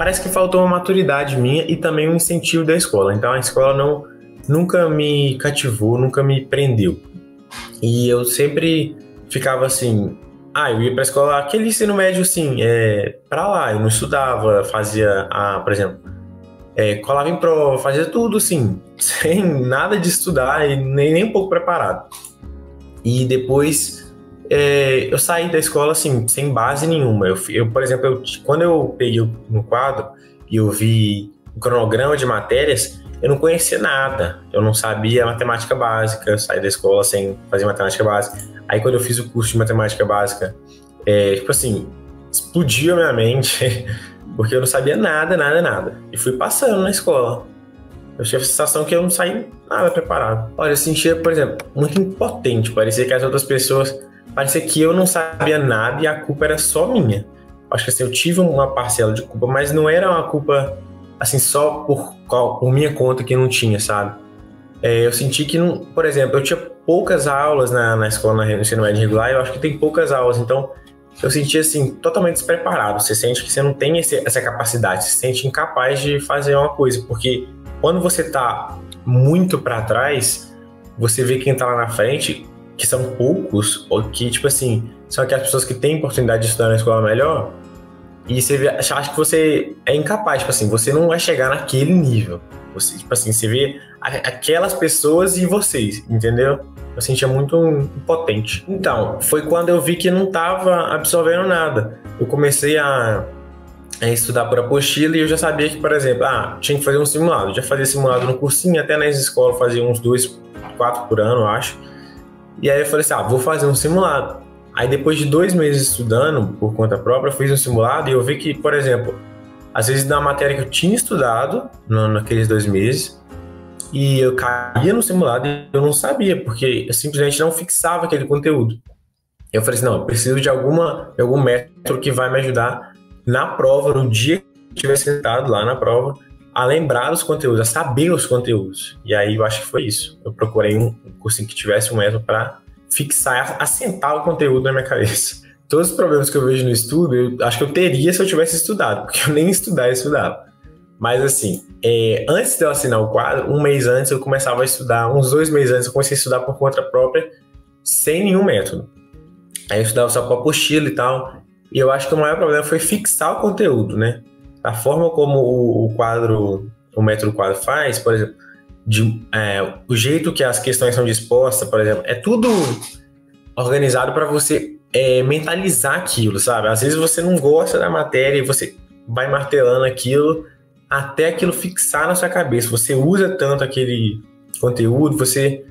parece que faltou uma maturidade minha e também um incentivo da escola. Então a escola nunca me cativou, nunca me prendeu. E eu sempre ficava assim, eu ia pra escola, aquele ensino médio assim, pra lá, eu não estudava, fazia, por exemplo, colava em prova, fazia tudo assim, sem nada de estudar e nem um pouco preparado. E depois eu saí da escola assim, sem base nenhuma. Por exemplo, quando eu peguei no quadro e eu vi o cronograma de matérias, eu não conhecia nada. Eu não sabia matemática básica, eu saí da escola sem fazer matemática básica. Aí quando eu fiz o curso de matemática básica, tipo assim, explodiu a minha mente, porque eu não sabia nada. E fui passando na escola. Eu tinha a sensação que eu não saí nada preparado. Olha, eu sentia, por exemplo, muito impotente. Parecia que as outras pessoas... Parecia que eu não sabia nada e a culpa era só minha. Acho que assim, eu tive uma parcela de culpa, mas não era uma culpa assim, só por minha conta que não tinha, sabe? Eu senti que, não, por exemplo, eu tinha poucas aulas na escola, no ensino médio regular, eu acho que tem poucas aulas, então eu senti assim, totalmente despreparado. Você sente que você não tem essa capacidade, você se sente incapaz de fazer uma coisa, porque quando você tá muito para trás, você vê quem tá lá na frente, que são poucos, ou que, tipo assim, são aquelas pessoas que têm oportunidade de estudar na escola melhor, e você acha que você é incapaz, tipo assim, você não vai chegar naquele nível. Você, tipo assim, você vê aquelas pessoas e vocês, entendeu? Eu sentia muito impotente. Então, foi quando eu vi que não tava absorvendo nada. Eu comecei a estudar por apostila e eu já sabia que, por exemplo, tinha que fazer um simulado. Eu já fazia simulado no cursinho, até nas escolas fazia uns 2, 4 por ano, eu acho. E aí eu falei assim, vou fazer um simulado. Aí depois de 2 meses estudando por conta própria, eu fiz um simulado e eu vi que, por exemplo, às vezes na matéria que eu tinha estudado naqueles 2 meses, e eu caía no simulado e eu não sabia, porque eu simplesmente não fixava aquele conteúdo. Eu falei assim, não, eu preciso de algum método que vai me ajudar na prova, no dia que eu estiver sentado lá na prova, a lembrar os conteúdos, a saber os conteúdos. E aí eu acho que foi isso. Eu procurei um cursinho que tivesse um método para fixar, assentar o conteúdo na minha cabeça. Todos os problemas que eu vejo no estudo, eu acho que eu teria se eu tivesse estudado, porque eu nem estudava. Mas assim, antes de eu assinar o quadro, um mês antes eu começava a estudar, uns 2 meses antes eu comecei a estudar por conta própria, sem nenhum método. Aí eu estudava só por apostila e tal, e eu acho que o maior problema foi fixar o conteúdo, né? A forma como o método quadro faz, por exemplo, o jeito que as questões são dispostas, por exemplo, é tudo organizado para você mentalizar aquilo, sabe? Às vezes você não gosta da matéria e você vai martelando aquilo até aquilo fixar na sua cabeça. Você usa tanto aquele conteúdo, você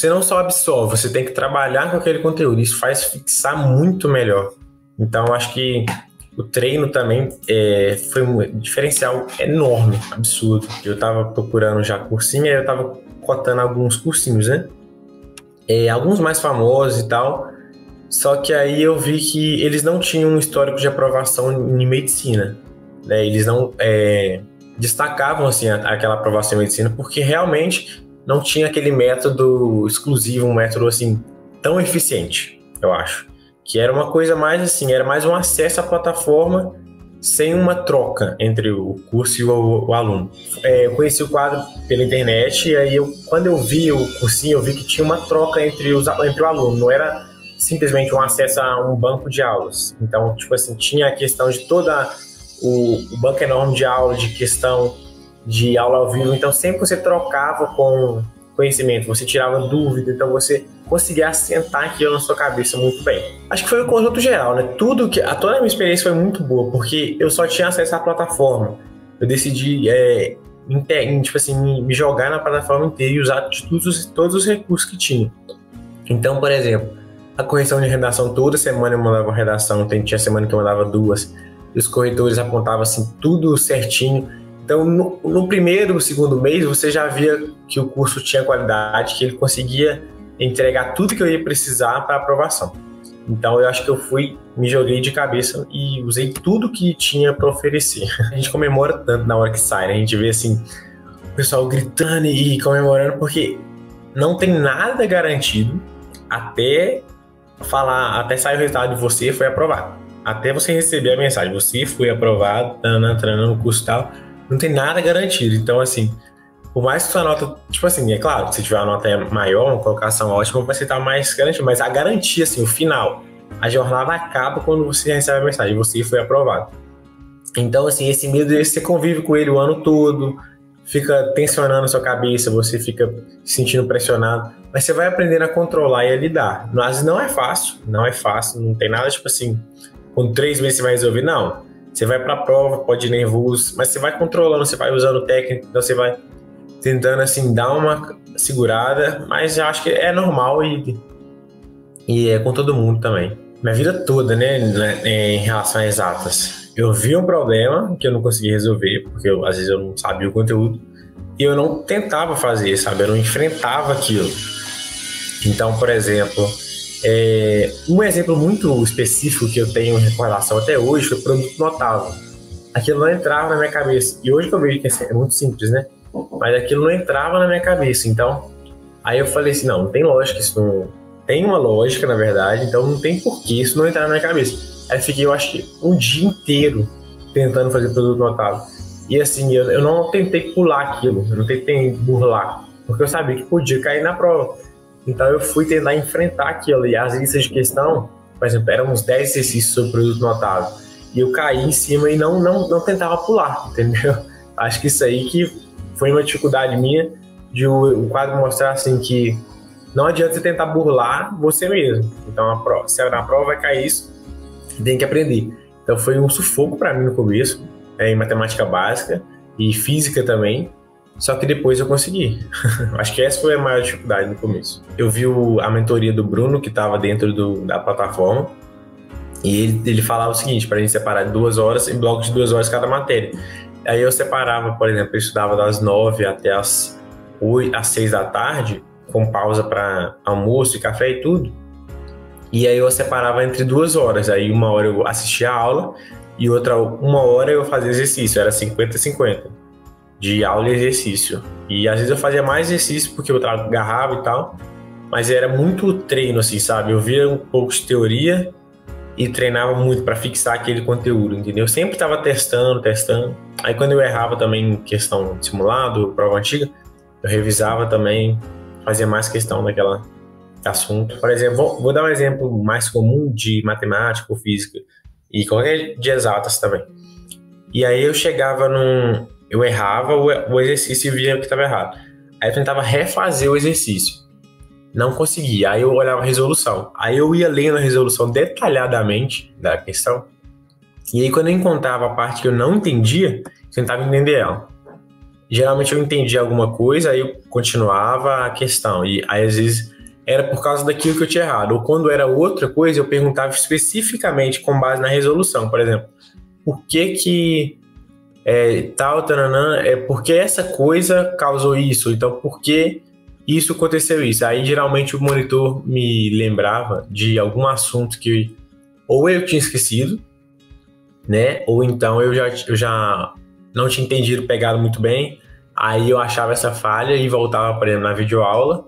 não só absorve, você tem que trabalhar com aquele conteúdo. Isso faz fixar muito melhor. Então, eu acho que o treino também foi um diferencial enorme, absurdo. Eu tava procurando já cursinho, aí eu tava cotando alguns cursinhos, né? Alguns mais famosos e tal. Só que aí eu vi que eles não tinham um histórico de aprovação em medicina, né? Eles não destacavam assim, aquela aprovação em medicina, porque realmente não tinha aquele método exclusivo, um método assim tão eficiente, eu acho. Que era uma coisa mais assim, era mais um acesso à plataforma sem uma troca entre o curso e o aluno. Eu conheci o quadro pela internet e aí quando eu vi o cursinho, eu vi que tinha uma troca entre o aluno, não era simplesmente um acesso a um banco de aulas. Então, tipo assim, tinha a questão de o banco enorme de aula, de questão de aula ao vivo, então sempre você trocava com conhecimento, você tirava dúvida, então você conseguia assentar aquilo na sua cabeça muito bem. Acho que foi o conjunto geral, né? Toda a minha experiência foi muito boa, porque eu só tinha acesso à plataforma. Eu decidi, tipo assim, me jogar na plataforma inteira e usar todos os recursos que tinha. Então, por exemplo, a correção de redação, toda semana eu mandava uma redação, tinha semana que eu mandava 2, e os corretores apontavam assim, tudo certinho. Então, no primeiro, segundo mês, você já via que o curso tinha qualidade, que ele conseguia entregar tudo que eu ia precisar para aprovação. Então, eu acho que eu me joguei de cabeça e usei tudo que tinha para oferecer. A gente comemora tanto na hora que sai, né? A gente vê assim, o pessoal gritando e comemorando, porque não tem nada garantido até sair o resultado de você foi aprovado. até você receber a mensagem, você foi aprovado, no curso e tal, não tem nada garantido. Então, assim, por mais que sua nota, tipo assim, é claro, se tiver uma nota maior, uma colocação ótima, você tá mais garantido, mas a garantia, assim, o final, a jornada acaba quando você recebe a mensagem, você foi aprovado. Então, assim, esse medo, você convive com ele o ano todo, fica tensionando a sua cabeça, você fica se sentindo pressionado, mas você vai aprendendo a controlar e a lidar. Mas não é fácil, não tem nada tipo assim, com 3 meses você vai resolver, não. Você vai pra prova, pode ir nervoso, mas você vai controlando, você vai usando técnica, então você vai tentando, assim, dar uma segurada, mas eu acho que é normal e é com todo mundo também. Minha vida toda, né, em relação a exatas. Eu vi um problema que eu não conseguia resolver, porque às vezes eu não sabia o conteúdo, e eu não tentava fazer, sabe? Eu não enfrentava aquilo. Então, por exemplo, um exemplo muito específico que eu tenho em recordação até hoje foi o produto notável. Aquilo não entrava na minha cabeça. E hoje que eu vejo que é muito simples, né? Mas aquilo não entrava na minha cabeça. Então, aí eu falei assim, não tem lógica, isso não... Tem uma lógica, na verdade, então não tem porquê isso não entrar na minha cabeça. Aí fiquei, eu acho que, um dia inteiro tentando fazer produto notável. E assim, eu não tentei pular aquilo, eu não tentei burlar, porque eu sabia que podia cair na prova. Então eu fui tentar enfrentar aquilo. E as listas de questão, por exemplo, eram uns 10 exercícios sobre produto notável. E eu caí em cima e não tentava pular, entendeu? Acho que isso aí que foi uma dificuldade minha, de o quadro mostrar assim que não adianta você tentar burlar você mesmo. Então, se na prova vai cair isso, tem que aprender. Então, foi um sufoco para mim no começo, em matemática básica e física também. Só que depois eu consegui. Acho que essa foi a maior dificuldade no começo. Eu vi a mentoria do Bruno, que estava dentro da plataforma, e ele falava o seguinte, para a gente separar 2 horas em blocos de 2 horas cada matéria. Aí eu separava, por exemplo, eu estudava das 9 até as 6 da tarde, com pausa para almoço e café e tudo. E aí eu separava entre 2 horas. Aí 1 hora eu assistia a aula e outra 1 hora eu fazia exercício. Era 50-50 de aula e exercício. E às vezes eu fazia mais exercício porque eu agarrava e tal. Mas era muito treino, assim, sabe? Eu via um pouco de teoria e treinava muito para fixar aquele conteúdo, entendeu? Eu sempre estava testando. Aí quando eu errava também em questão de simulado, prova antiga, eu revisava também, fazia mais questão daquela assunto. Por exemplo, vou dar um exemplo mais comum de matemática ou física e qualquer de exatas também. E aí eu chegava eu errava o exercício e via que estava errado. Aí eu tentava refazer o exercício. Não conseguia. Aí eu olhava a resolução. Aí eu ia lendo a resolução detalhadamente da questão. E aí quando eu encontrava a parte que eu não entendia, eu tentava entender ela. Geralmente eu entendia alguma coisa, aí eu continuava a questão. E aí às vezes era por causa daquilo que eu tinha errado. Ou quando era outra coisa, eu perguntava especificamente com base na resolução. Por exemplo, por que tal, tananã, por que essa coisa causou isso? Então, por que isso aconteceu isso? Aí geralmente o monitor me lembrava de algum assunto que ou eu tinha esquecido, né? Ou então eu já não tinha entendido, pegado muito bem. Aí eu achava essa falha e voltava, por exemplo, na videoaula.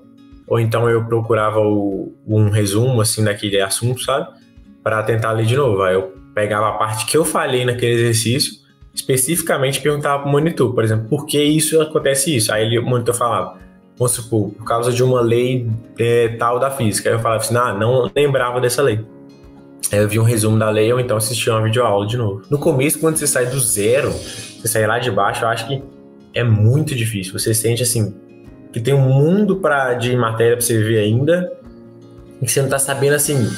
Ou então eu procurava um resumo, assim, daquele assunto, sabe? Para tentar ler de novo. Aí eu pegava a parte que eu falhei naquele exercício, especificamente perguntava pro monitor, por exemplo, por que isso acontece isso? Aí o monitor falava, vamos supor, por causa de uma lei tal da física. Aí eu falava assim, não lembrava dessa lei. Aí eu vi um resumo da lei ou então assistia uma videoaula de novo. No começo, quando você sai do zero, você sai lá de baixo, eu acho que é muito difícil. Você sente assim, que tem um mundo de matéria para você ver ainda, e que você não tá sabendo assim,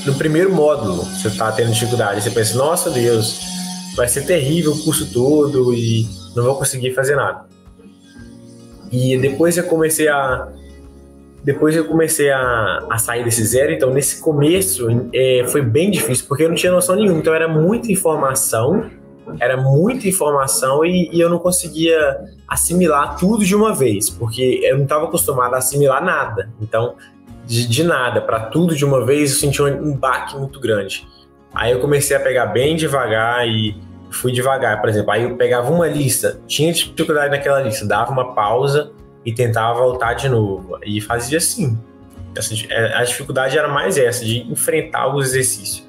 no primeiro módulo você tá tendo dificuldade, você pensa, nossa Deus, vai ser terrível o curso todo e não vou conseguir fazer nada. E depois eu comecei a sair desse zero, então nesse começo foi bem difícil, porque eu não tinha noção nenhuma, então era muita informação e eu não conseguia assimilar tudo de uma vez, porque eu não estava acostumado a assimilar nada. Então, de nada para tudo de uma vez, eu senti um baque muito grande. Aí eu comecei a pegar bem devagar e fui devagar. Por exemplo, aí eu pegava uma lista, tinha dificuldade naquela lista, dava uma pausa e tentava voltar de novo. E fazia assim. A dificuldade era mais essa, de enfrentar o exercício.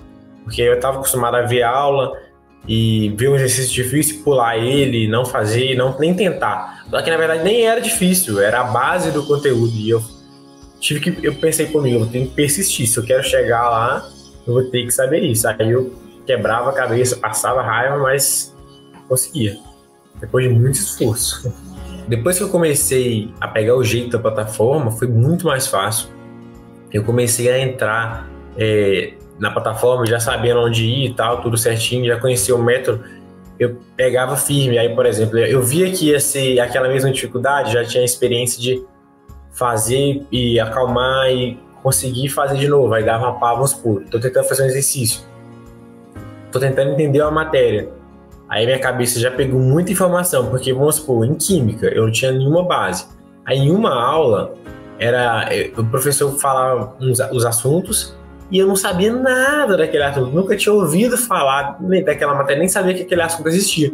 porque eu estava acostumado a ver aula e ver um exercício difícil, pular ele, não fazer, nem tentar. Só que na verdade nem era difícil, era a base do conteúdo. E eu pensei comigo, eu tenho que persistir. Se eu quero chegar lá, eu vou ter que saber isso. Aí eu quebrava a cabeça, passava raiva, mas conseguia. Depois de muito esforço. Depois que eu comecei a pegar o jeito da plataforma, foi muito mais fácil. Eu comecei a entrar na plataforma, já sabendo onde ir e tal, tudo certinho, já conhecia o método. Eu pegava firme. Aí, por exemplo, eu via que ia ser aquela mesma dificuldade, já tinha a experiência de fazer e acalmar e conseguir fazer de novo. Aí dava uma pá, vamos supor, tô tentando fazer um exercício, tô tentando entender a matéria. Aí minha cabeça já pegou muita informação, porque vamos supor, em química eu não tinha nenhuma base. Aí em uma aula, o professor falava os assuntos e eu não sabia nada daquele assunto, nunca tinha ouvido falar daquela matéria, nem sabia que aquele assunto existia.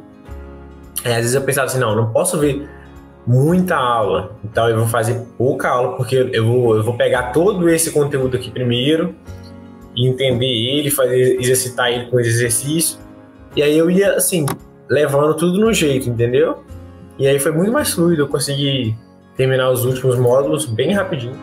Aí às vezes eu pensava assim, não posso ver muita aula, então eu vou fazer pouca aula, porque eu vou pegar todo esse conteúdo aqui primeiro e entender ele, exercitar ele com exercício, e aí eu ia assim, levando tudo no jeito, entendeu? E aí foi muito mais fluido, eu consegui terminar os últimos módulos bem rapidinho.